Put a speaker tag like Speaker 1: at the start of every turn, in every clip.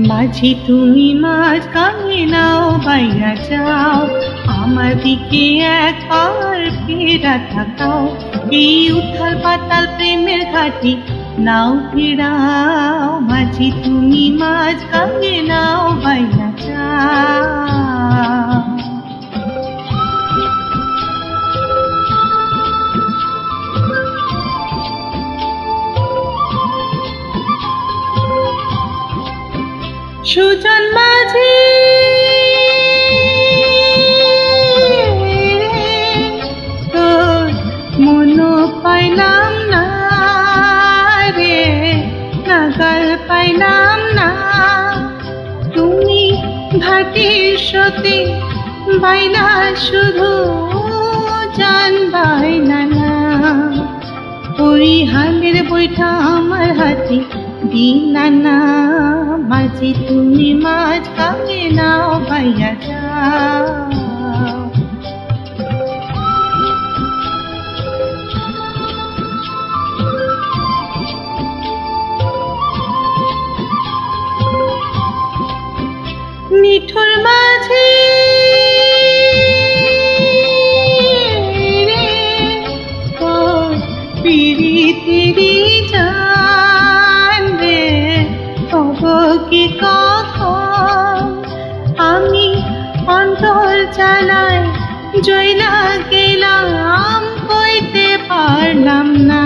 Speaker 1: মাঝি তুমি মাছ কানে নাও বাইয়া যাও, আমার দিকে একবার ফেরা থাকাও। এই উথাল পাতাল প্রেমের ঘাটি নাও ফেরাও, মাঝি তুমি মাছ কানে নাও বাইয়া যাও। সুজন মাঝি তোর মনো পাইলাম না রে, নাগাল পাইলাম না। তুমি ঘাটির সতে বাইনা শুধু জান বাইনা না, ওই হালের বইটা আমার হাতে দিলা না, মাঝি তুমি মাছ কানে নাও বাইয়া যাও। নিঠুর মাঝি রে তোর পিরিতিরি জান রে, তবু কি কখন আমি অন্তর জ্বালায় জয়লা গেলাম, কইতে পারলাম না।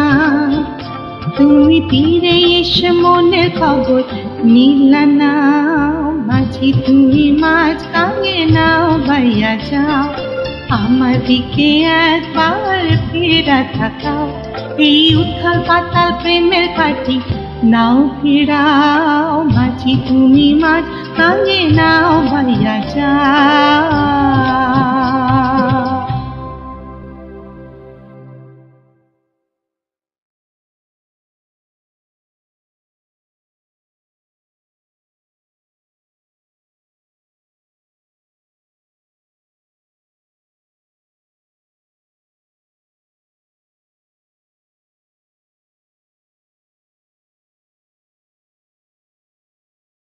Speaker 1: তুমি তীরে এসে মনের খবর নিলা না, মাঝি তুমি মাছ কানে নাও বাইয়া যাও, আমার দিকে একবার ফেরা থাকাও। এই উথাল পাতাল প্রেমের ঘাটি নাও ফেরাও, মাঝি তুমি মাছ কানে নাও বাইয়া যাও।